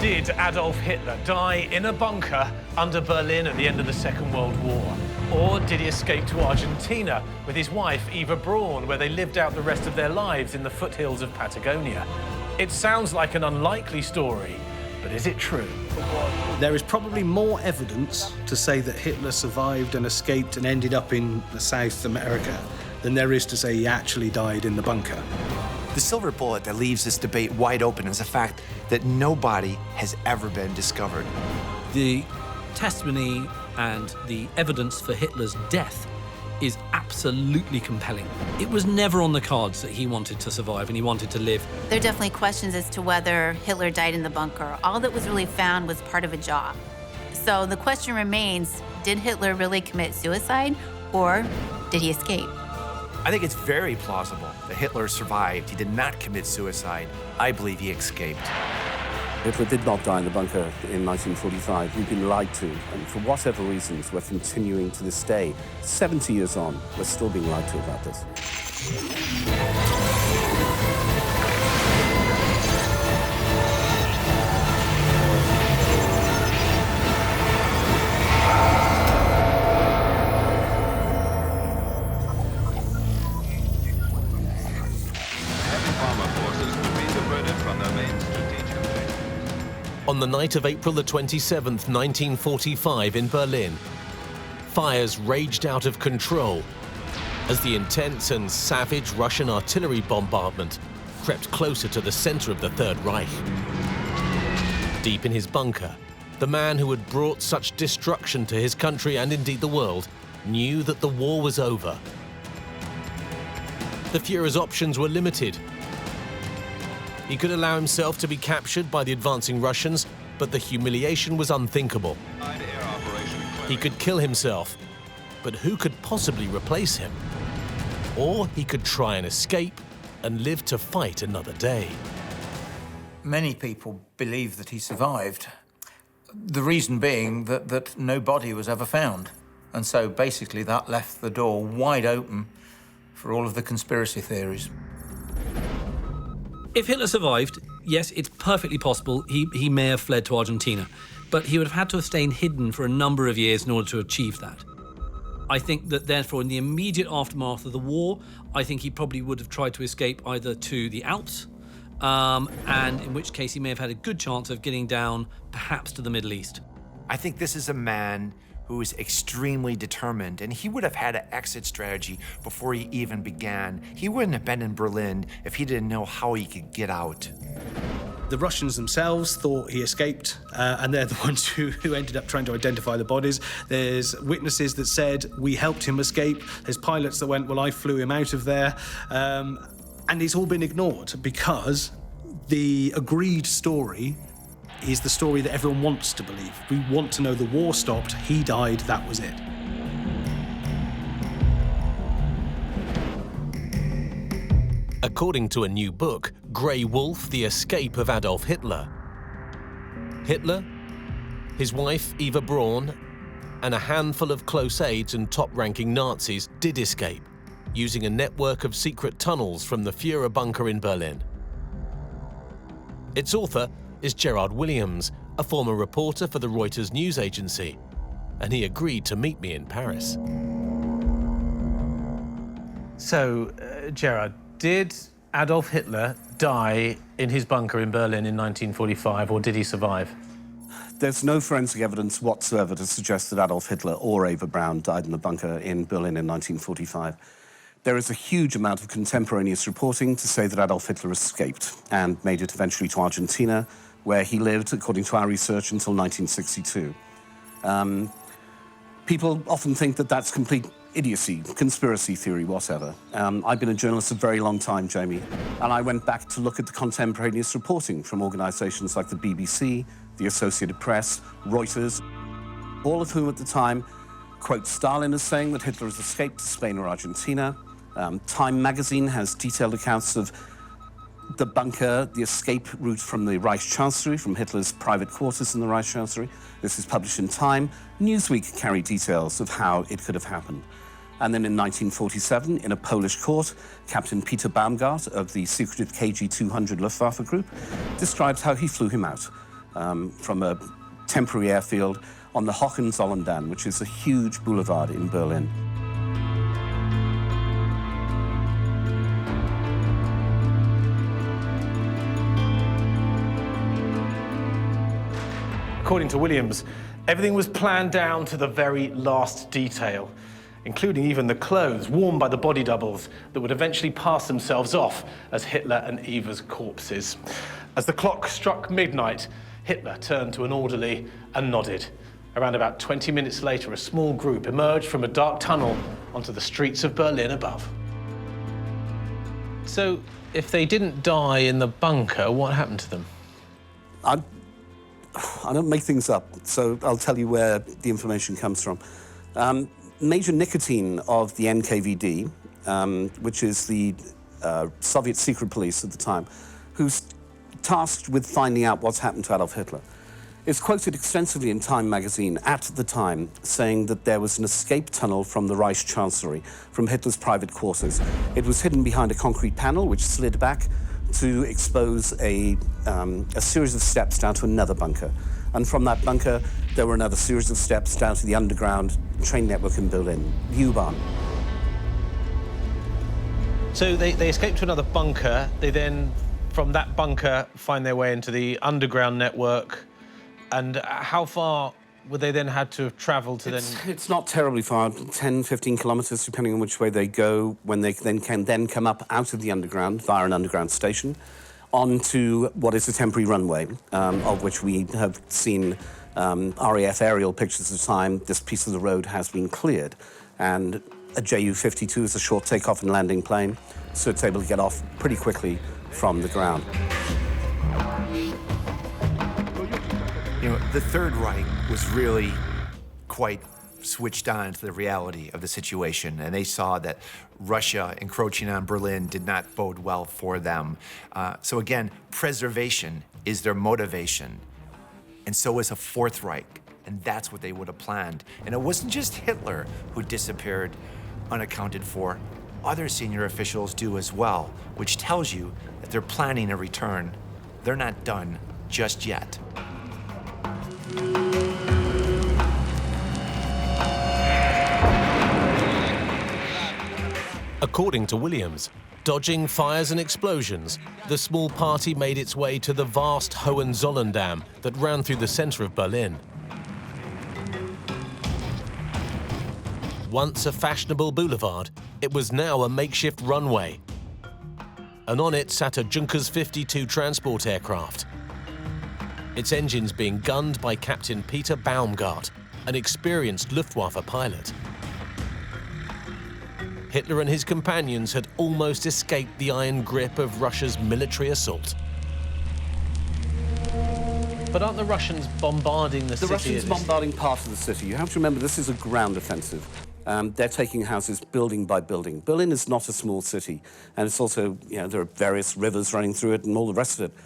Did Adolf Hitler die in a bunker under Berlin at the end of the Second World War? Or did he escape to Argentina with his wife, Eva Braun, where they lived out the rest of their lives in the foothills of Patagonia? It sounds like an unlikely story, but is it true? There is probably more evidence to say that Hitler survived and escaped and ended up in South America than there is to say he actually died in the bunker. The silver bullet that leaves this debate wide open is the fact that no body has ever been discovered. The testimony and the evidence for Hitler's death is absolutely compelling. It was never on the cards that he wanted to survive and he wanted to live. There are definitely questions as to whether Hitler died in the bunker. All that was really found was part of a job. So the question remains, did Hitler really commit suicide or did he escape? I think it's very plausible that Hitler survived. He did not commit suicide. I believe he escaped. Hitler did not die in the bunker in 1945. We've been lied to, and for whatever reasons, we're continuing to this day. 70 years on, we're still being lied to about this. On the night of April the 27th, 1945 in Berlin, fires raged out of control as the intense and savage Russian artillery bombardment crept closer to the center of the Third Reich. Deep in his bunker, the man who had brought such destruction to his country and indeed the world knew that the war was over. The Führer's options were limited. He could allow himself to be captured by the advancing Russians, but the humiliation was unthinkable. He could kill himself, but who could possibly replace him? Or he could try and escape and live to fight another day. Many people believe that he survived. The reason being that no body was ever found. And so basically that left the door wide open for all of the conspiracy theories. If Hitler survived, yes, it's perfectly possible he may have fled to Argentina, but he would have had to have stayed hidden for a number of years in order to achieve that. I think that therefore in the immediate aftermath of the war, I think he probably would have tried to escape either to the Alps, and in which case he may have had a good chance of getting down perhaps to the Middle East. I think this is a man who is extremely determined, and he would have had an exit strategy before he even began. He wouldn't have been in Berlin if he didn't know how he could get out. The Russians themselves thought he escaped, and they're the ones who ended up trying to identify the bodies. There's witnesses that said, we helped him escape. There's pilots that went, well, I flew him out of there. And it's all been ignored because the agreed story is the story that everyone wants to believe. We want to know the war stopped, he died, that was it. According to a new book, Grey Wolf, The Escape of Adolf Hitler, Hitler, his wife Eva Braun, and a handful of close aides and top-ranking Nazis did escape, using a network of secret tunnels from the Führer bunker in Berlin. Its author is Gerard Williams, a former reporter for the Reuters news agency, and he agreed to meet me in Paris. So, Gerard, did Adolf Hitler die in his bunker in Berlin in 1945, or did he survive? There's no forensic evidence whatsoever to suggest that Adolf Hitler or Eva Braun died in the bunker in Berlin in 1945. There is a huge amount of contemporaneous reporting to say that Adolf Hitler escaped and made it eventually to Argentina, where he lived, according to our research, until 1962. People often think that that's complete idiocy, conspiracy theory, whatever. I've been a journalist a very long time, Jamie, and I went back to look at the contemporaneous reporting from organizations like the BBC, the Associated Press, Reuters, all of whom at the time quote Stalin as saying that Hitler has escaped to Spain or Argentina. Time magazine has detailed accounts of the bunker, the escape route from the Reich Chancellery, from Hitler's private quarters in the Reich Chancellery. This is published in Time. Newsweek carried details of how it could have happened. And then in 1947, in a Polish court, Captain Peter Baumgart of the secretive KG-200 Luftwaffe group describes how he flew him out. from a temporary airfield on the Hohenzollern, which is a huge boulevard in Berlin. According to Williams, everything was planned down to the very last detail, including even the clothes worn by the body doubles that would eventually pass themselves off as Hitler and Eva's corpses. As the clock struck midnight, Hitler turned to an orderly and nodded. Around about 20 minutes later, a small group emerged from a dark tunnel onto the streets of Berlin above. So, if they didn't die in the bunker, what happened to them? I don't make things up, so I'll tell you where the information comes from. Major Nikitin of the NKVD, which is the Soviet secret police at the time, who's tasked with finding out what's happened to Adolf Hitler, is quoted extensively in Time magazine at the time, saying that there was an escape tunnel from the Reich Chancellery, from Hitler's private quarters. It was hidden behind a concrete panel which slid back to expose a series of steps down to another bunker. And from that bunker, there were another series of steps down to the underground train network in Berlin, U-Bahn. So they escaped to another bunker. They then, from that bunker, find their way into the underground network. And how far would they then had to have travelled to It's not terribly far, 10, 15 kilometres, depending on which way they go, when they can come up out of the underground via an underground station onto what is a temporary runway, of which we have seen RAF aerial pictures of the time. This piece of the road has been cleared, and a Ju-52 is a short takeoff and landing plane, so it's able to get off pretty quickly from the ground. You know, the Third Reich was really quite switched on to the reality of the situation, and they saw that Russia encroaching on Berlin did not bode well for them. So again, preservation is their motivation, and so is a Fourth Reich, and that's what they would have planned. And it wasn't just Hitler who disappeared unaccounted for. Other senior officials do as well, which tells you that they're planning a return. They're not done just yet. According to Williams, dodging fires and explosions, the small party made its way to the vast Hohenzollern Dam that ran through the center of Berlin. Once a fashionable boulevard, it was now a makeshift runway. And on it sat a Junkers 52 transport aircraft. Its engines being gunned by Captain Peter Baumgart, an experienced Luftwaffe pilot. Hitler and his companions had almost escaped the iron grip of Russia's military assault. But aren't the Russians bombarding the city? The Russians are bombarding part of the city. You have to remember, this is a ground offensive. They're taking houses building by building. Berlin is not a small city, and it's also, you know, there are various rivers running through it and all the rest of it.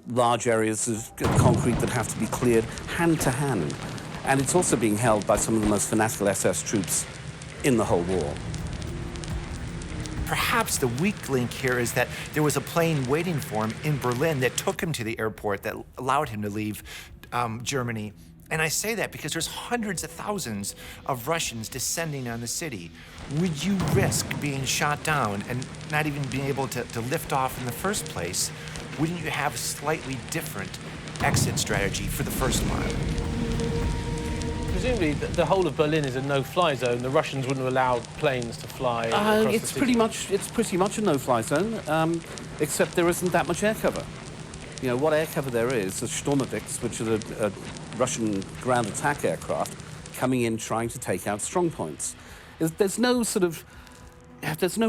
Large areas of concrete that have to be cleared hand to hand. And it's also being held by some of the most fanatical SS troops in the whole war. Perhaps the weak link here is that there was a plane waiting for him in Berlin that took him to the airport that allowed him to leave Germany. And I say that because there's hundreds of thousands of Russians descending on the city. Would you risk being shot down and not even being able to lift off in the first place? Wouldn't you have a slightly different exit strategy for the first mile? Presumably, the whole of Berlin is a no-fly zone. The Russians wouldn't allow planes to fly across the It's city. pretty much a no-fly zone, except there isn't that much air cover. You know, what air cover there is Sturmovix, which is a Russian ground attack aircraft coming in trying to take out strong points. There's no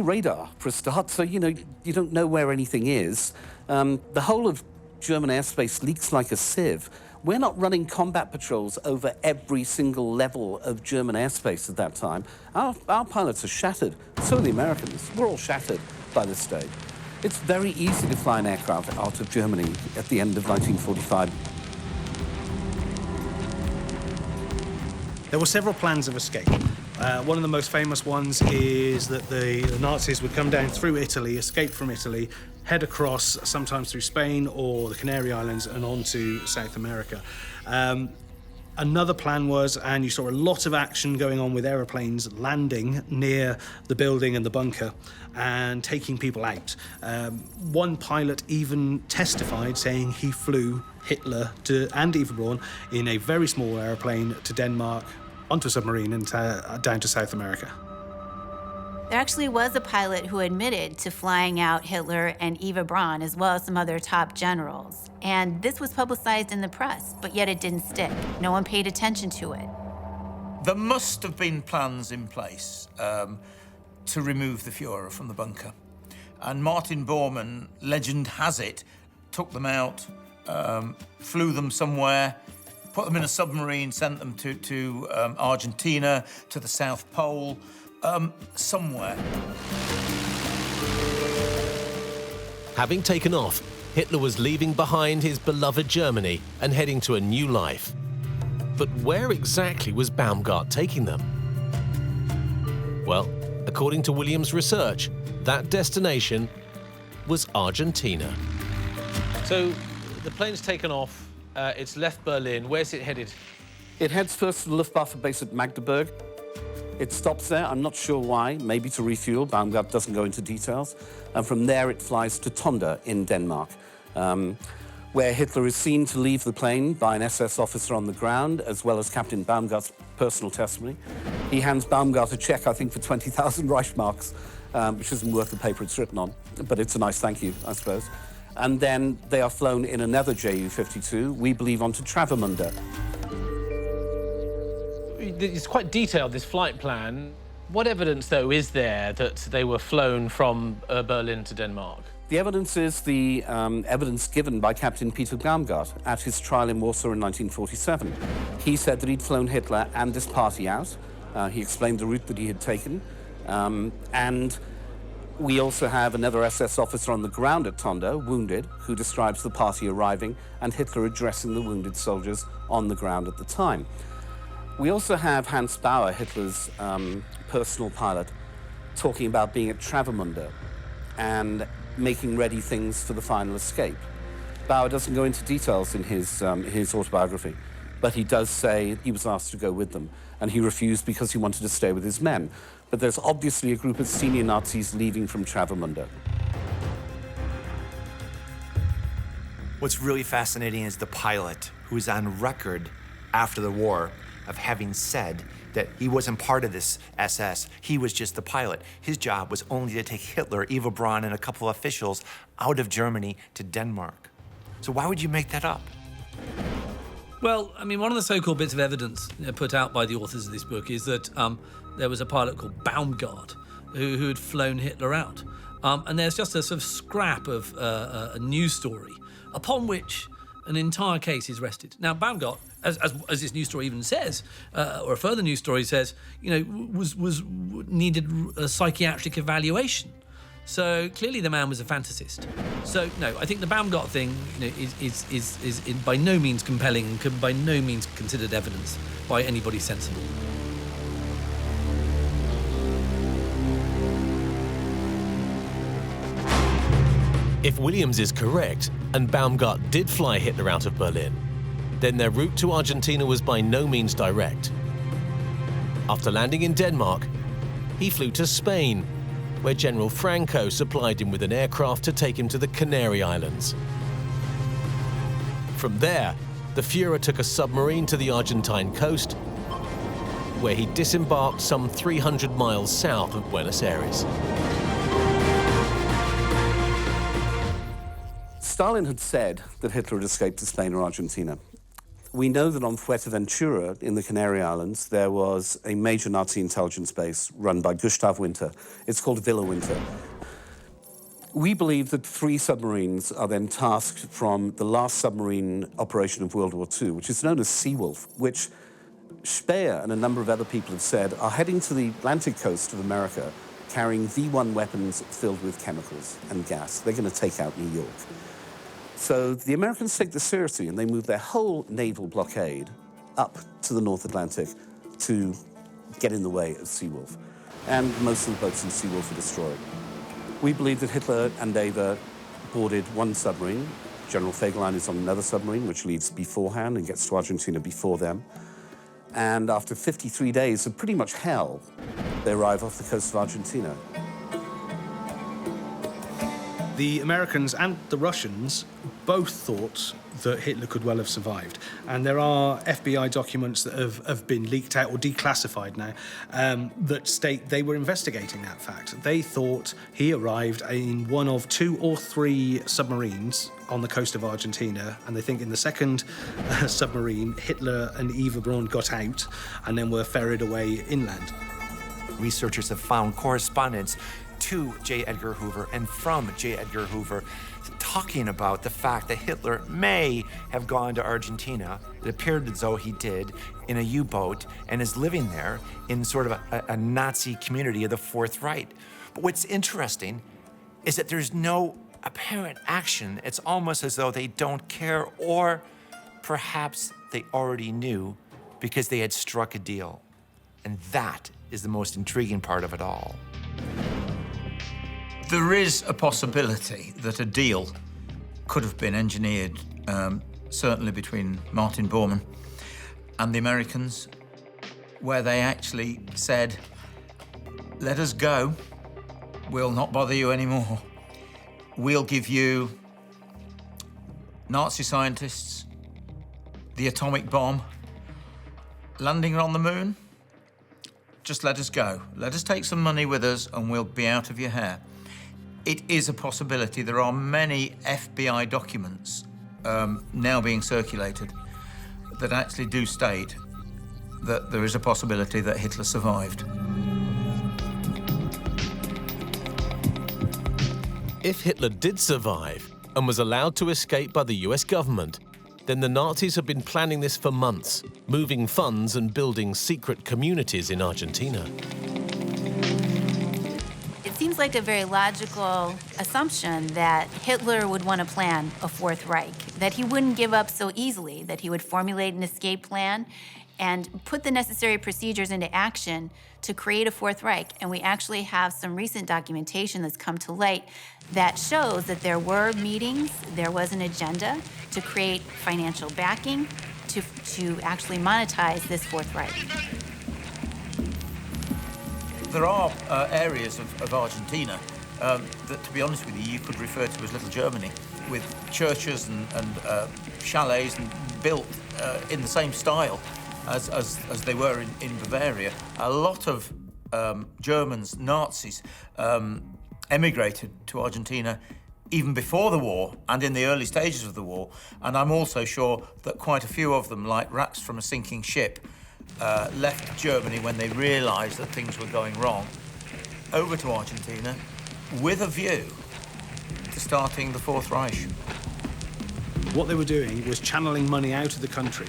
radar for a start, so, you know, you don't know where anything is. The whole of German airspace leaks like a sieve. We're not running combat patrols over every single level of German airspace at that time. Our pilots are shattered. So are the Americans. We're all shattered by this stage. It's very easy to fly an aircraft out of Germany at the end of 1945. There were several plans of escape. One of the most famous ones is that the Nazis would come down through Italy, escape from Italy, head across, sometimes through Spain or the Canary Islands, and on to South America. Another plan was, and you saw a lot of action going on with aeroplanes landing near the building and the bunker and taking people out. One pilot even testified saying he flew Hitler and Eva Braun in a very small aeroplane to Denmark, onto a submarine and down to South America. There actually was a pilot who admitted to flying out Hitler and Eva Braun, as well as some other top generals. And this was publicized in the press, but yet it didn't stick. No one paid attention to it. There must have been plans in place to remove the Führer from the bunker. And Martin Bormann, legend has it, took them out, flew them somewhere, put them in a submarine, sent them to Argentina, to the South Pole, somewhere. Having taken off, Hitler was leaving behind his beloved Germany and heading to a new life. But where exactly was Baumgart taking them? Well, according to Williams' research, that destination was Argentina. So the plane's taken off, it's left Berlin. Where's it headed? It heads first to the Luftwaffe base at Magdeburg. It stops there, I'm not sure why, maybe to refuel. Baumgart doesn't go into details. And from there it flies to Tonda in Denmark, where Hitler is seen to leave the plane by an SS officer on the ground, as well as Captain Baumgart's personal testimony. He hands Baumgart a check, I think, for 20,000 Reichsmarks, which isn't worth the paper it's written on, but it's a nice thank you, I suppose. And then they are flown in another Ju-52, we believe onto Travemünde. It's quite detailed, this flight plan. What evidence, though, is there that they were flown from Berlin to Denmark? The evidence is the evidence given by Captain Peter Baumgart at his trial in Warsaw in 1947. He said that he'd flown Hitler and this party out. He explained the route that he had taken. And we also have another SS officer on the ground at Tonda, wounded, who describes the party arriving and Hitler addressing the wounded soldiers on the ground at the time. We also have Hans Bauer, Hitler's personal pilot, talking about being at Travemünde and making ready things for the final escape. Bauer doesn't go into details in his autobiography, but he does say he was asked to go with them, and he refused because he wanted to stay with his men. But there's obviously a group of senior Nazis leaving from Travemünde. What's really fascinating is the pilot, who is on record after the war of having said that he wasn't part of this SS. He was just the pilot. His job was only to take Hitler, Eva Braun, and a couple of officials out of Germany to Denmark. So why would you make that up? Well, I mean, one of the so-called bits of evidence put out by the authors of this book is that there was a pilot called Baumgart who had flown Hitler out. And there's just a sort of scrap of a news story upon which an entire case is rested. Now, Baumgart, as this news story even says, or a further news story says, you know, needed a psychiatric evaluation. So clearly the man was a fantasist. So no, I think the Baumgart thing, you know, is by no means compelling and can by no means considered evidence by anybody sensible. If Williams is correct, and Baumgart did fly Hitler out of Berlin, then their route to Argentina was by no means direct. After landing in Denmark, he flew to Spain, where General Franco supplied him with an aircraft to take him to the Canary Islands. From there, the Führer took a submarine to the Argentine coast, where he disembarked some 300 miles south of Buenos Aires. Stalin had said that Hitler had escaped to Spain or Argentina. We know that on Fuerteventura in the Canary Islands, there was a major Nazi intelligence base run by Gustav Winter. It's called Villa Winter. We believe that 3 submarines are then tasked from the last submarine operation of World War II, which is known as Seawolf, which Speer and a number of other people have said are heading to the Atlantic coast of America carrying V1 weapons filled with chemicals and gas. They're going to take out New York. So the Americans take this seriously, and they move their whole naval blockade up to the North Atlantic to get in the way of Seawolf. And most of the boats in Seawolf are destroyed. We believe that Hitler and Eva boarded one submarine. General Fegelein is on another submarine, which leaves beforehand and gets to Argentina before them. And after 53 days of pretty much hell, they arrive off the coast of Argentina. The Americans and the Russians both thought that Hitler could well have survived. And there are FBI documents that have been leaked out or declassified now that state they were investigating that fact. They thought he arrived in one of 2 or 3 submarines on the coast of Argentina, and they think in the second submarine, Hitler and Eva Braun got out and then were ferried away inland. Researchers have found correspondence to J. Edgar Hoover and from J. Edgar Hoover talking about the fact that Hitler may have gone to Argentina. It appeared as though he did in a U-boat and is living there in sort of a Nazi community of the Fourth Reich. But what's interesting is that there's no apparent action. It's almost as though they don't care, or perhaps they already knew because they had struck a deal. And that is the most intriguing part of it all. There is a possibility that a deal could have been engineered, certainly between Martin Bormann and the Americans, where they actually said, let us go, we'll not bother you anymore. We'll give you Nazi scientists, the atomic bomb, landing on the moon. Just let us go. Let us take some money with us and we'll be out of your hair. It is a possibility. There are many FBI documents now being circulated that actually do state that there is a possibility that Hitler survived. If Hitler did survive and was allowed to escape by the US government, then the Nazis have been planning this for months, moving funds and building secret communities in Argentina. It seems like a very logical assumption that Hitler would want to plan a Fourth Reich, that he wouldn't give up so easily, that he would formulate an escape plan and put the necessary procedures into action to create a Fourth Reich. And we actually have some recent documentation that's come to light that shows that there were meetings, there was an agenda to create financial backing to actually monetize this Fourth Reich. There are areas of Argentina that, to be honest with you, you could refer to as Little Germany, with churches and chalets built in the same style as they were in Bavaria. A lot of Germans, Nazis, emigrated to Argentina even before the war and in the early stages of the war. And I'm also sure that quite a few of them, like rats from a sinking ship, left Germany when they realized that things were going wrong, over to Argentina with a view to starting the Fourth Reich. What they were doing was channeling money out of the country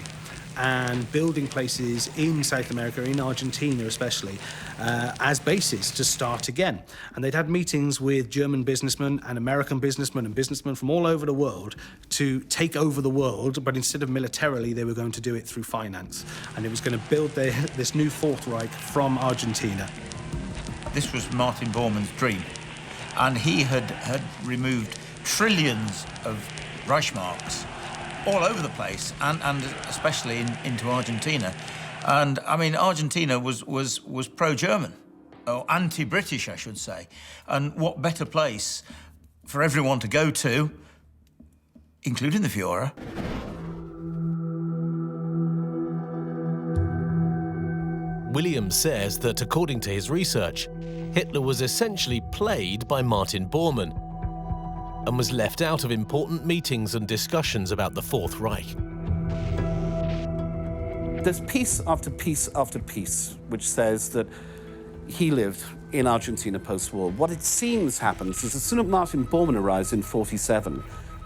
and building places in South America, in Argentina especially, as bases to start again. And they'd had meetings with German businessmen and American businessmen and businessmen from all over the world to take over the world, but instead of militarily, they were going to do it through finance. And it was going to build this new Fourth Reich from Argentina. This was Martin Bormann's dream, and he had removed trillions of Reichsmarks all over the place, and especially into Argentina. And I mean, Argentina was pro-German, or anti-British, I should say. And what better place for everyone to go to, including the Führer? William says that, according to his research, Hitler was essentially played by Martin Bormann and was left out of important meetings and discussions about the Fourth Reich. There's piece after piece after piece which says that he lived in Argentina post-war. What it seems happens is as soon as Martin Bormann arrives in 1947,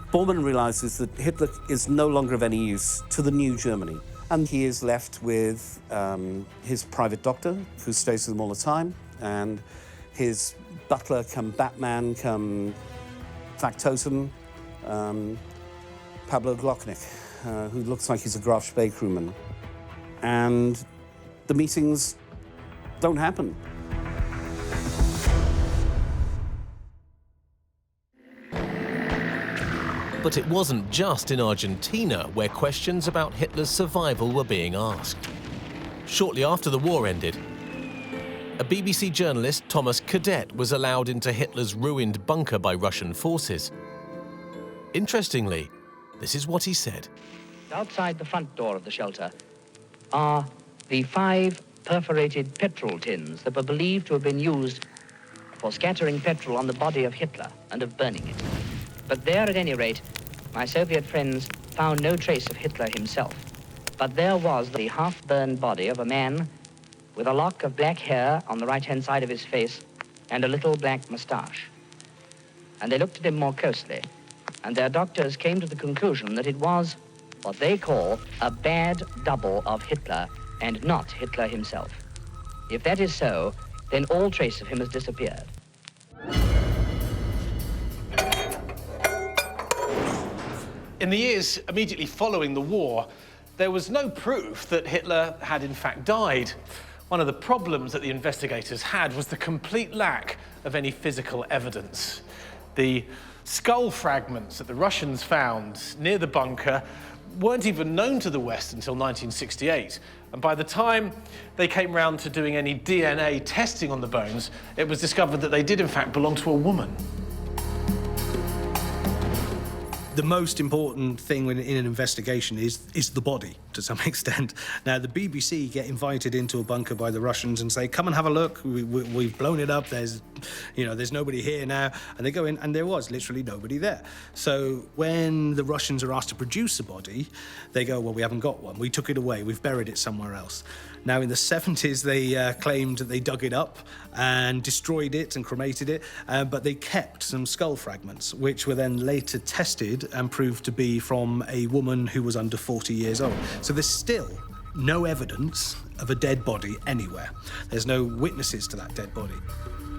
Bormann realizes that Hitler is no longer of any use to the new Germany. And he is left with his private doctor, who stays with him all the time, and his butler come Batman, come factotum, Pablo Glocknick, who looks like he's a Graf Spee crewman. And the meetings don't happen. But it wasn't just in Argentina where questions about Hitler's survival were being asked. Shortly after the war ended, a BBC journalist, Thomas Cadet, was allowed into Hitler's ruined bunker by Russian forces. Interestingly, this is what he said. Outside the front door of the shelter are the 5 perforated petrol tins that were believed to have been used for scattering petrol on the body of Hitler and of burning it. But there, at any rate, my Soviet friends found no trace of Hitler himself. But there was the half-burned body of a man with a lock of black hair on the right-hand side of his face and a little black moustache. And they looked at him more closely, and their doctors came to the conclusion that it was what they call a bad double of Hitler and not Hitler himself. If that is so, then all trace of him has disappeared. In the years immediately following the war, there was no proof that Hitler had in fact died. One of the problems that the investigators had was the complete lack of any physical evidence. The skull fragments that the Russians found near the bunker weren't even known to the West until 1968. And by the time they came round to doing any DNA testing on the bones, it was discovered that they did in fact belong to a woman. The most important thing in an investigation is the body, to some extent. Now, the BBC get invited into a bunker by the Russians and say, come and have a look, we've blown it up, there's nobody here now. And they go in, and there was literally nobody there. So when the Russians are asked to produce a body, they go, well, we haven't got one, we took it away, we've buried it somewhere else. Now, in the 70s, they claimed that they dug it up and destroyed it and cremated it, but they kept some skull fragments, which were then later tested and proved to be from a woman who was under 40 years old. So there's still no evidence of a dead body anywhere. There's no witnesses to that dead body.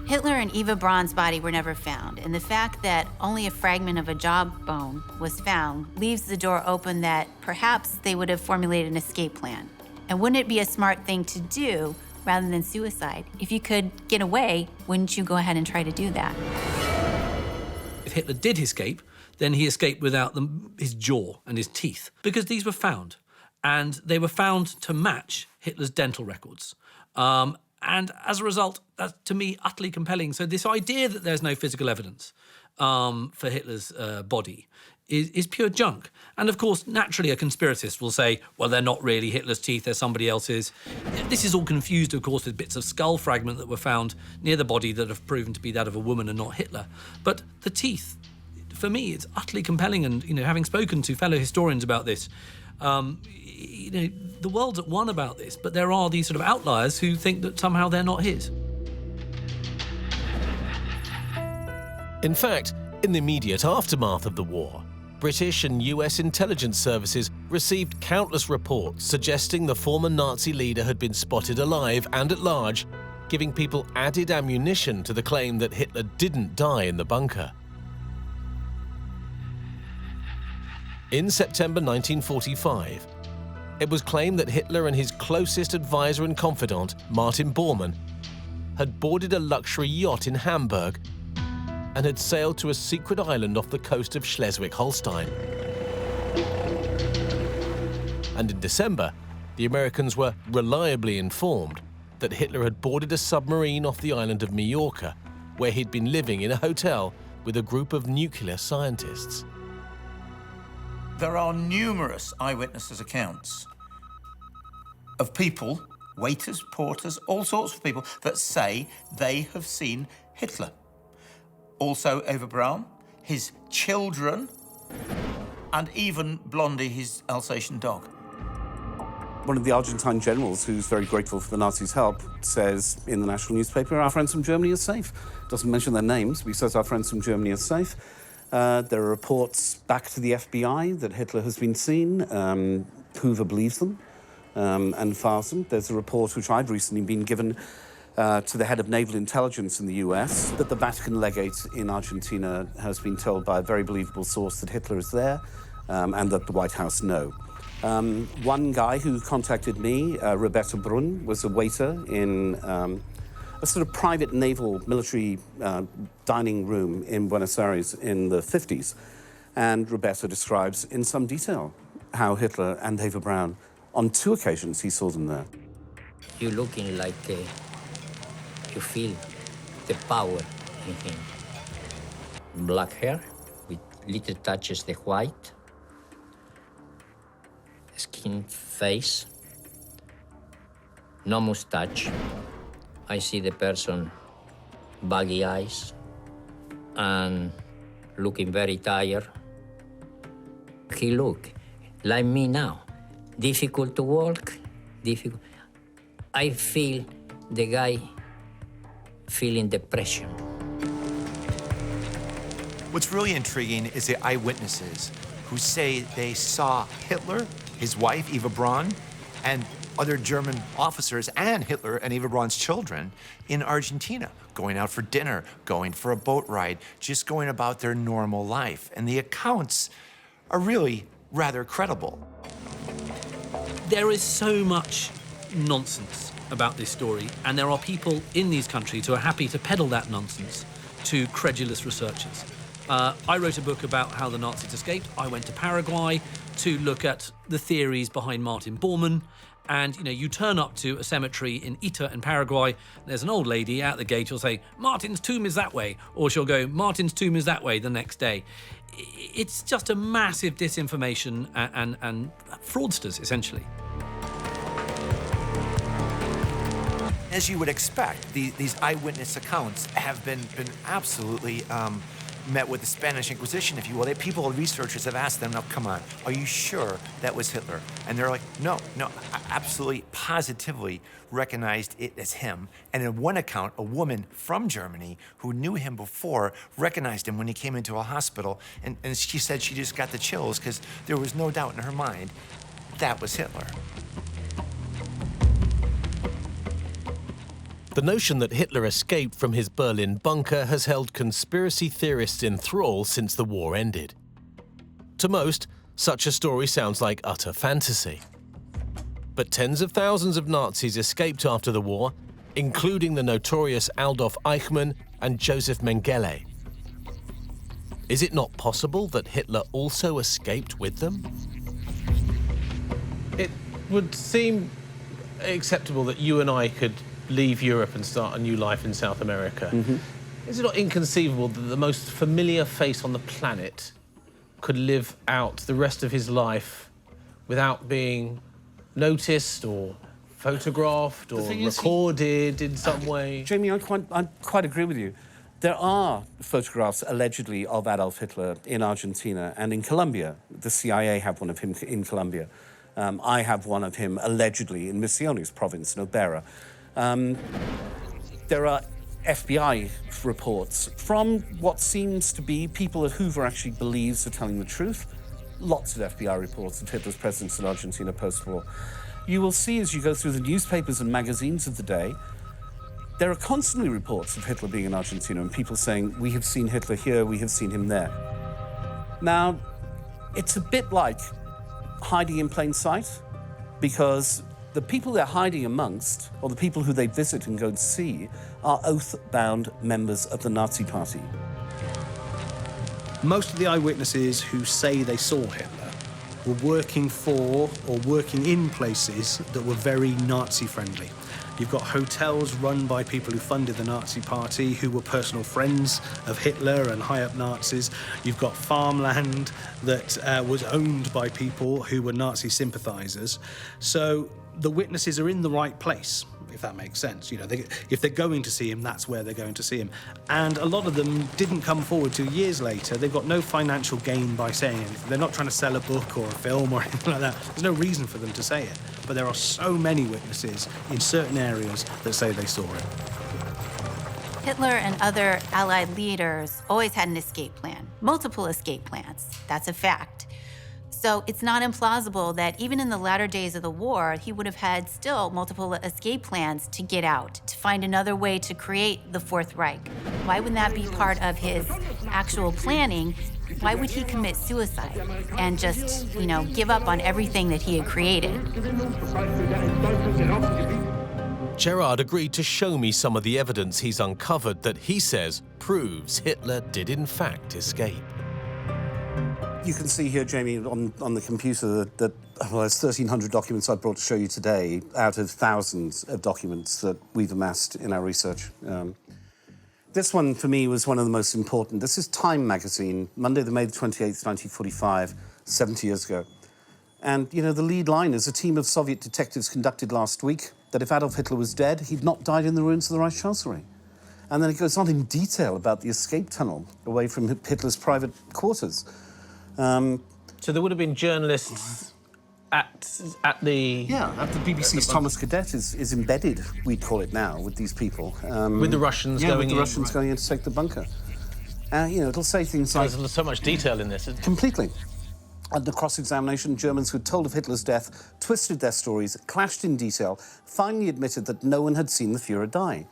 Hitler and Eva Braun's body were never found, and the fact that only a fragment of a jawbone was found leaves the door open that perhaps they would have formulated an escape plan. And wouldn't it be a smart thing to do rather than suicide? If you could get away, wouldn't you go ahead and try to do that? If Hitler did escape, then he escaped without his jaw and his teeth, because these were found. And they were found to match Hitler's dental records. And as a result, that's, to me, utterly compelling. So this idea that there's no physical evidence for Hitler's body is pure junk. And of course, naturally, a conspiracist will say, well, they're not really Hitler's teeth, they're somebody else's. This is all confused, of course, with bits of skull fragment that were found near the body that have proven to be that of a woman and not Hitler. But the teeth, for me, it's utterly compelling. And, having spoken to fellow historians about this, the world's at one about this, but there are these sort of outliers who think that somehow they're not his. In fact, in the immediate aftermath of the war, British and US intelligence services received countless reports suggesting the former Nazi leader had been spotted alive and at large, giving people added ammunition to the claim that Hitler didn't die in the bunker. In September 1945, it was claimed that Hitler and his closest advisor and confidant, Martin Bormann, had boarded a luxury yacht in Hamburg and had sailed to a secret island off the coast of Schleswig-Holstein. And in December, the Americans were reliably informed that Hitler had boarded a submarine off the island of Majorca, where he'd been living in a hotel with a group of nuclear scientists. There are numerous eyewitnesses' accounts of people, waiters, porters, all sorts of people, that say they have seen Hitler. Also Eva Braun, his children, and even Blondie, his Alsatian dog. One of the Argentine generals, who's very grateful for the Nazis' help, says in the national newspaper, our friends from Germany are safe. Doesn't mention their names, but he says our friends from Germany are safe. There are reports back to the FBI that Hitler has been seen. Hoover believes them and files them. There's a report which I've recently been given to the head of naval intelligence in the US that the Vatican legate in Argentina has been told by a very believable source that Hitler is there and that the White House know. One guy who contacted me, Roberto Brun, was a waiter in a sort of private naval military dining room in Buenos Aires in the 50s. And Roberto describes in some detail how Hitler and Eva Braun, on 2 occasions, he saw them there. You're looking like you feel the power in him. Black hair with little touches of white, skin face, no mustache. I see the person baggy eyes and looking very tired. He look like me now, difficult to walk, difficult. I feel the guy feeling depression. What's really intriguing is the eyewitnesses who say they saw Hitler, his wife, Eva Braun, and other German officers and Hitler and Eva Braun's children in Argentina, going out for dinner, going for a boat ride, just going about their normal life. And the accounts are really rather credible. There is so much nonsense about this story, and there are people in these countries who are happy to peddle that nonsense to credulous researchers. I wrote a book about how the Nazis escaped. I went to Paraguay to look at the theories behind Martin Bormann. And, you know, you turn up to a cemetery in Ita in Paraguay, there's an old lady at the gate who'll say, Martin's tomb is that way. Or she'll go, Martin's tomb is that way the next day. It's just a massive disinformation and fraudsters, essentially. As you would expect, these eyewitness accounts have been absolutely met with the Spanish Inquisition, if you will. People, researchers have asked them, now, come on, are you sure that was Hitler? And they're like, no, I absolutely, positively recognized it as him. And in one account, a woman from Germany who knew him before recognized him when he came into a hospital. And she said she just got the chills because there was no doubt in her mind that was Hitler. The notion that Hitler escaped from his Berlin bunker has held conspiracy theorists in thrall since the war ended. To most, such a story sounds like utter fantasy. But tens of thousands of Nazis escaped after the war, including the notorious Adolf Eichmann and Joseph Mengele. Is it not possible that Hitler also escaped with them? It would seem acceptable that you and I could leave Europe and start a new life in South America. Mm-hmm. Is it not inconceivable that the most familiar face on the planet could live out the rest of his life without being noticed or photographed or recorded in some way? Jamie, I quite agree with you. There are photographs, allegedly, of Adolf Hitler in Argentina and in Colombia. The CIA have one of him in Colombia. I have one of him, allegedly, in Misiones province, in Oberá. There are FBI reports from what seems to be people that Hoover actually believes are telling the truth. Lots of FBI reports of Hitler's presence in Argentina post-war. You will see as you go through the newspapers and magazines of the day, there are constantly reports of Hitler being in Argentina and people saying, we have seen Hitler here, we have seen him there. Now, it's a bit like hiding in plain sight, because the people they're hiding amongst, or the people who they visit and go to see, are oath-bound members of the Nazi Party. Most of the eyewitnesses who say they saw Hitler were working for or working in places that were very Nazi-friendly. You've got hotels run by people who funded the Nazi Party, who were personal friends of Hitler and high-up Nazis. You've got farmland that was owned by people who were Nazi sympathizers. So the witnesses are in the right place, if that makes sense. You know, if they're going to see him, that's where they're going to see him. And a lot of them didn't come forward till years later. They've got no financial gain by saying anything. They're not trying to sell a book or a film or anything like that. There's no reason for them to say it. But there are so many witnesses in certain areas that say they saw it. Hitler and other Allied leaders always had an escape plan, multiple escape plans. That's a fact. So it's not implausible that even in the latter days of the war, he would have had still multiple escape plans to get out, to find another way to create the Fourth Reich. Why wouldn't that be part of his actual planning? Why would he commit suicide and just, give up on everything that he had created? Gerard agreed to show me some of the evidence he's uncovered that he says proves Hitler did in fact escape. You can see here, Jamie, on the computer that well, there's 1,300 documents I brought to show you today out of thousands of documents that we've amassed in our research. This one, for me, was one of the most important. This is Time magazine, Monday, the May 28th, 1945, 70 years ago. And, you know, the lead line is a team of Soviet detectives conducted last week that if Adolf Hitler was dead, he'd not died in the ruins of the Reichschancellery. And then it goes on in detail about the escape tunnel away from Hitler's private quarters. So there would have been journalists at the... Yeah, at the BBC's Thomas Cadet is embedded, we'd call it now, with these people. with the Russians going in. with the Russians going in to take the bunker. You know, it'll say things like... There's so much detail in this, isn't there? Completely. Under cross-examination, Germans who'd told of Hitler's death twisted their stories, clashed in detail, finally admitted that no one had seen the Führer die.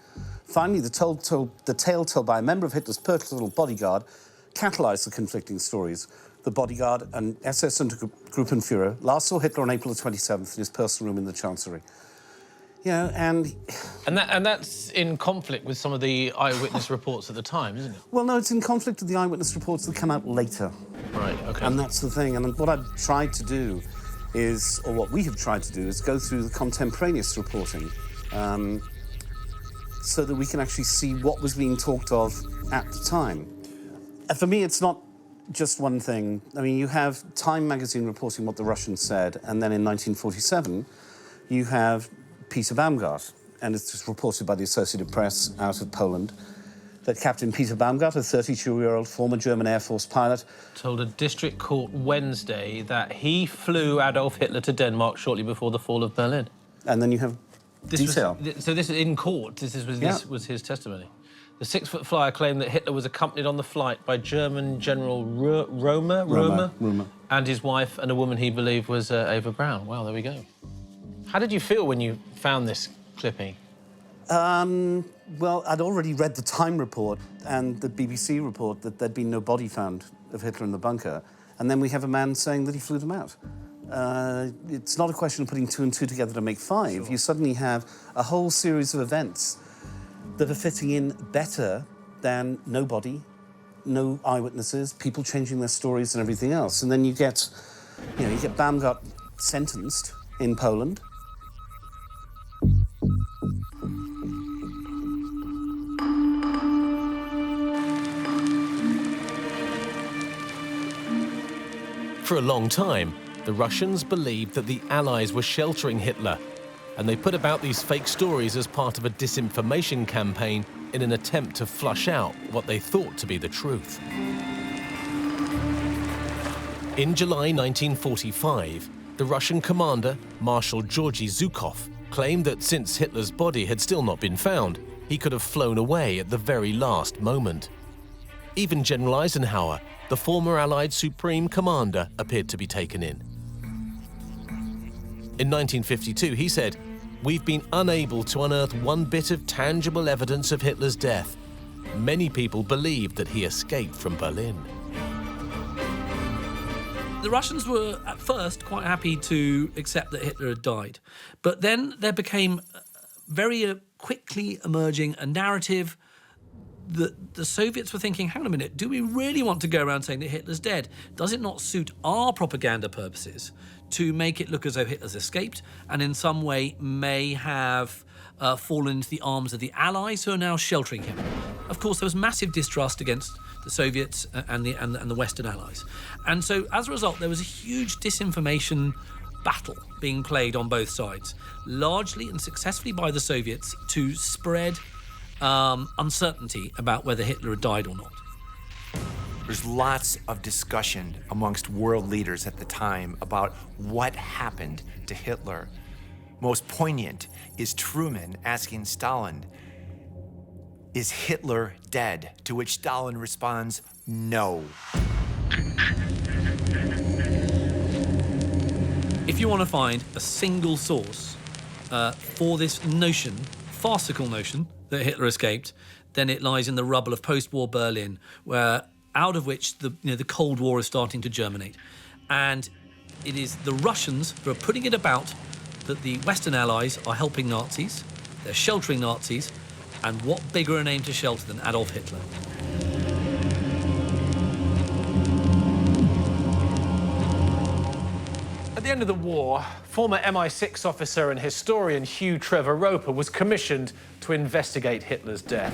Finally, the tale told by a member of Hitler's personal bodyguard catalysed the conflicting stories. The bodyguard, an SS Untergruppenführer, last saw Hitler on April the 27th in his personal room in the Chancellery. You know, and that's in conflict with some of the eyewitness reports at the time, isn't it? Well, no, it's in conflict with the eyewitness reports that come out later. Right, OK. And that's the thing. And what I've tried to do is, or what we have tried to do, is go through the contemporaneous reporting so that we can actually see what was being talked of at the time. And for me, it's not just one thing. I mean, you have Time magazine reporting what the Russians said, and then in 1947, you have Peter Baumgart, and it's just reported by the Associated Press out of Poland, that Captain Peter Baumgart, a 32-year-old former German Air Force pilot, told a district court Wednesday that he flew Adolf Hitler to Denmark shortly before the fall of Berlin. And then you have detail. So this is in court. This was his testimony. The 6-foot flyer claimed that Hitler was accompanied on the flight by German General Roemer, and his wife and a woman he believed was Eva Braun. Wow, there we go. How did you feel when you found this clipping? Well, I'd already read the Time report and the BBC report that there'd been no body found of Hitler in the bunker. And then we have a man saying that he flew them out. It's not a question of putting 2 and 2 together to make 5. Sure. You suddenly have a whole series of events that are fitting in better than no body, no eyewitnesses, people changing their stories and everything else. And then you get Baumgart sentenced in Poland. For a long time, the Russians believed that the Allies were sheltering Hitler, and they put about these fake stories as part of a disinformation campaign in an attempt to flush out what they thought to be the truth. In July 1945, the Russian commander, Marshal Georgy Zhukov, claimed that since Hitler's body had still not been found, he could have flown away at the very last moment. Even General Eisenhower, the former Allied Supreme Commander, appeared to be taken in. In 1952, he said, "We've been unable to unearth one bit of tangible evidence of Hitler's death. Many people believed that he escaped from Berlin." The Russians were, at first, quite happy to accept that Hitler had died. But then there became very quickly emerging a narrative that the Soviets were thinking, hang on a minute, do we really want to go around saying that Hitler's dead? Does it not suit our propaganda purposes to make it look as though Hitler's escaped and in some way may have fallen into the arms of the Allies who are now sheltering him? Of course, there was massive distrust against the Soviets and the Western Allies. And so, as a result, there was a huge disinformation battle being played on both sides, largely and successfully by the Soviets to spread uncertainty about whether Hitler had died or not. There's lots of discussion amongst world leaders at the time about what happened to Hitler. Most poignant is Truman asking Stalin, "Is Hitler dead?" To which Stalin responds, "No." If you want to find a single source for this notion, farcical notion, that Hitler escaped, then it lies in the rubble of post-war Berlin, where out of which the Cold War is starting to germinate. And it is the Russians who are putting it about that the Western Allies are helping Nazis, they're sheltering Nazis, and what bigger a name to shelter than Adolf Hitler? the end of the war, former MI6 officer and historian Hugh Trevor Roper was commissioned to investigate Hitler's death.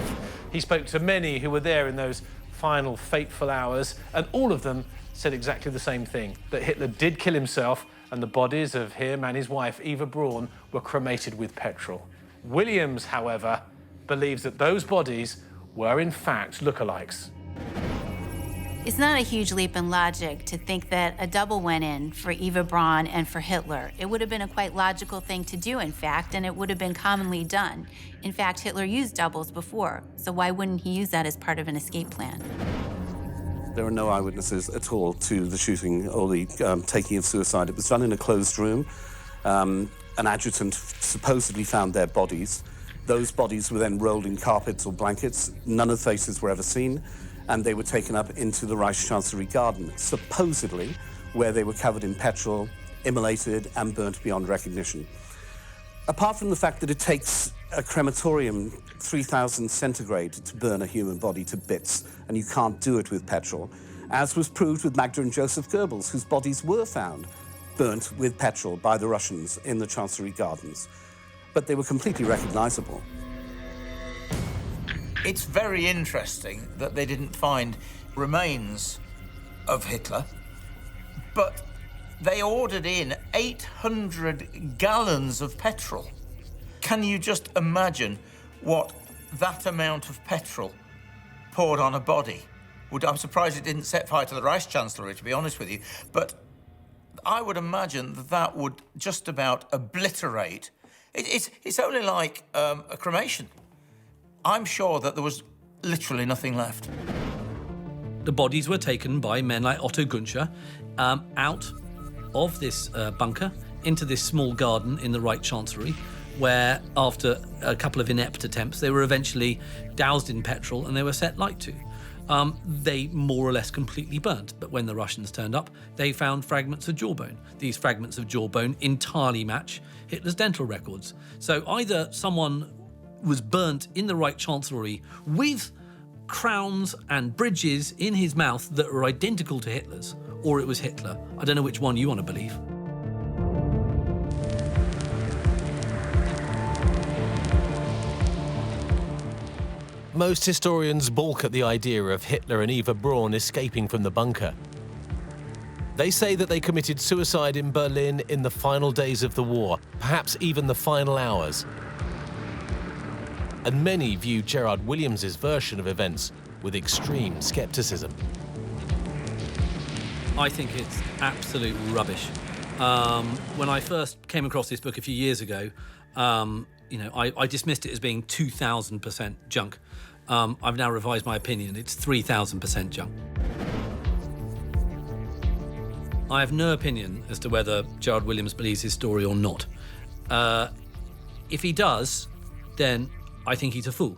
He spoke to many who were there in those final fateful hours, and all of them said exactly the same thing, that Hitler did kill himself and the bodies of him and his wife, Eva Braun, were cremated with petrol. Williams, however, believes that those bodies were in fact lookalikes. It's not a huge leap in logic to think that a double went in for Eva Braun and for Hitler. It would have been a quite logical thing to do, in fact, and it would have been commonly done. In fact, Hitler used doubles before, so why wouldn't he use that as part of an escape plan? There are no eyewitnesses at all to the shooting or the taking of suicide. It was done in a closed room. An adjutant supposedly found their bodies. Those bodies were then rolled in carpets or blankets. None of the faces were ever seen, and they were taken up into the Reichschancellery garden, supposedly where they were covered in petrol, immolated, and burnt beyond recognition. Apart from the fact that it takes a crematorium 3,000 centigrade to burn a human body to bits, and you can't do it with petrol, as was proved with Magda and Joseph Goebbels, whose bodies were found burnt with petrol by the Russians in the Chancellery Gardens. But they were completely recognizable. It's very interesting that they didn't find remains of Hitler, but they ordered in 800 gallons of petrol. Can you just imagine what that amount of petrol poured on a body? I'm surprised it didn't set fire to the Reichschancellery, to be honest with you, but I would imagine that that would just about obliterate. It's only like a cremation. I'm sure that there was literally nothing left. The bodies were taken by men like Otto Gunscher out of this bunker into this small garden in the Reich Chancellery, where after a couple of inept attempts, they were eventually doused in petrol and they were set light to. They more or less completely burnt, but when the Russians turned up, they found fragments of jawbone. These fragments of jawbone entirely match Hitler's dental records. So either someone was burnt in the Reich Chancellery with crowns and bridges in his mouth that were identical to Hitler's, or it was Hitler. I don't know which one you want to believe. Most historians balk at the idea of Hitler and Eva Braun escaping from the bunker. They say that they committed suicide in Berlin in the final days of the war, perhaps even the final hours. And many view Gerard Williams' version of events with extreme skepticism. I think it's absolute rubbish. When I first came across this book a few years ago, I dismissed it as being 2,000% junk. I've now revised my opinion. It's 3,000% junk. I have no opinion as to whether Gerard Williams believes his story or not. If he does, then I think he's a fool,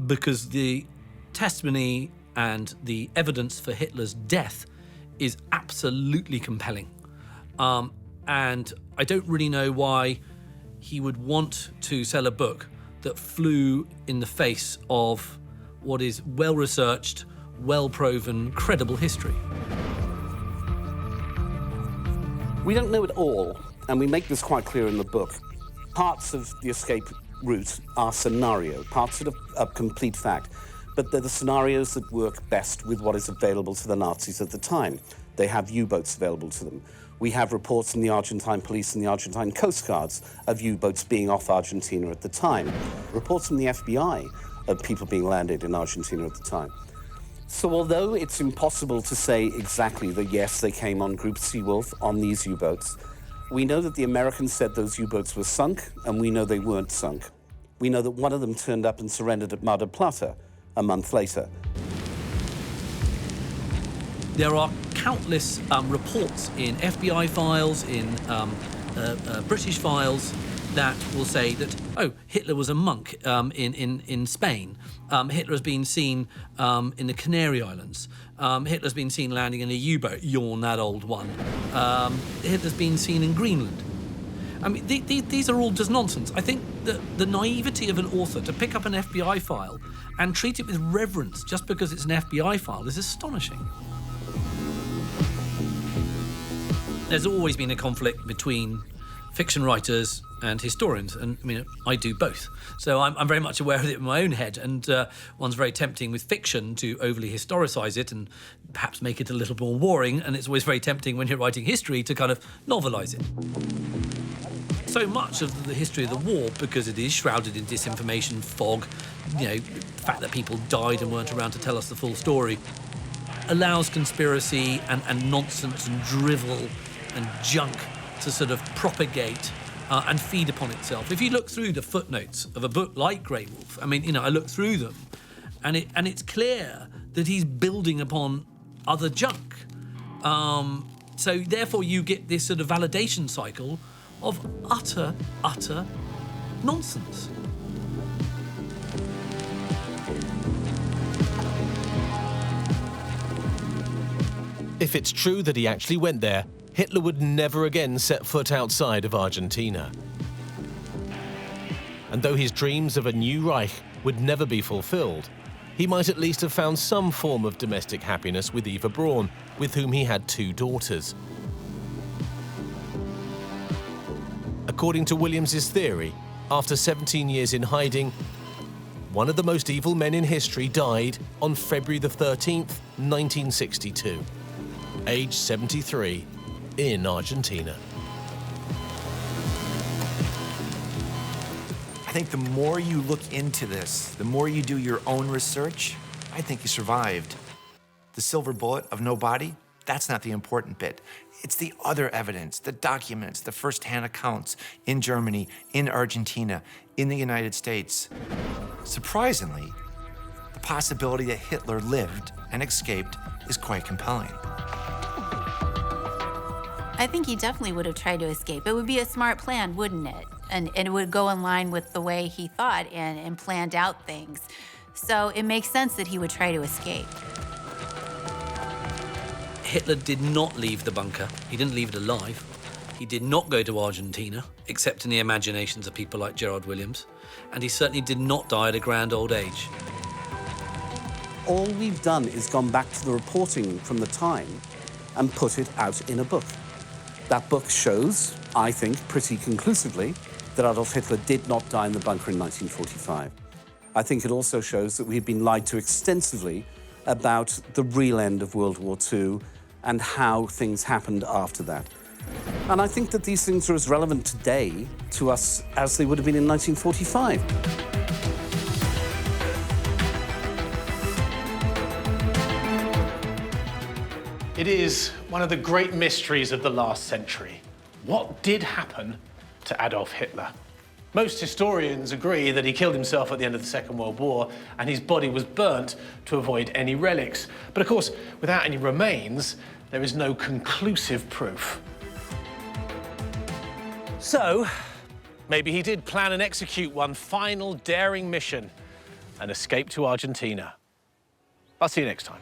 because the testimony and the evidence for Hitler's death is absolutely compelling. And I don't really know why he would want to sell a book that flew in the face of what is well-researched, well-proven, credible history. We don't know it all, and we make this quite clear in the book. Parts of the escape route are scenario, parts that are complete fact, but they're the scenarios that work best with what is available to the Nazis at the time. They have U-boats available to them. We have reports from the Argentine police and the Argentine Coast Guards of U-boats being off Argentina at the time. Reports from the FBI of people being landed in Argentina at the time. So although it's impossible to say exactly that, yes, they came on Group Seawolf on these U-boats, we know that the Americans said those U-boats were sunk, and we know they weren't sunk. We know that one of them turned up and surrendered at Mar del Plata a month later. There are countless reports in FBI files, in British files, that will say that, oh, Hitler was a monk in Spain. Hitler's been seen in the Canary Islands. Hitler's been seen landing in a U-boat, yawn that old one. Hitler's been seen in Greenland. I mean, these are all just nonsense. I think that the naivety of an author to pick up an FBI file and treat it with reverence just because it's an FBI file is astonishing. There's always been a conflict between fiction writers and historians, and I mean, I do both. So I'm very much aware of it in my own head, and one's very tempting with fiction to overly historicise it and perhaps make it a little more boring, and it's always very tempting when you're writing history to kind of novelise it. So much of the history of the war, because it is shrouded in disinformation, fog, the fact that people died and weren't around to tell us the full story, allows conspiracy and nonsense and drivel and junk to sort of propagate and feed upon itself. If you look through the footnotes of a book like Grey Wolf, I mean, I look through them, and it's clear that he's building upon other junk. So therefore you get this sort of validation cycle of utter nonsense. If it's true that he actually went there, Hitler would never again set foot outside of Argentina. And though his dreams of a new Reich would never be fulfilled, he might at least have found some form of domestic happiness with Eva Braun, with whom he had 2 daughters. According to Williams's theory, after 17 years in hiding, one of the most evil men in history died on February the 13th, 1962, aged 73, in Argentina. I think the more you look into this, the more you do your own research, I think he survived. The silver bullet of no body, that's not the important bit. It's the other evidence, the documents, the first-hand accounts in Germany, in Argentina, in the United States. Surprisingly, the possibility that Hitler lived and escaped is quite compelling. I think he definitely would have tried to escape. It would be a smart plan, wouldn't it? And it would go in line with the way he thought and planned out things. So it makes sense that he would try to escape. Hitler did not leave the bunker. He didn't leave it alive. He did not go to Argentina, except in the imaginations of people like Gerard Williams. And he certainly did not die at a grand old age. All we've done is gone back to the reporting from the time and put it out in a book. That book shows, I think, pretty conclusively, that Adolf Hitler did not die in the bunker in 1945. I think it also shows that we've been lied to extensively about the real end of World War II and how things happened after that. And I think that these things are as relevant today to us as they would have been in 1945. It is one of the great mysteries of the last century. What did happen to Adolf Hitler? Most historians agree that he killed himself at the end of the Second World War and his body was burnt to avoid any relics. But of course, without any remains, there is no conclusive proof. So, maybe he did plan and execute one final daring mission and escape to Argentina. I'll see you next time.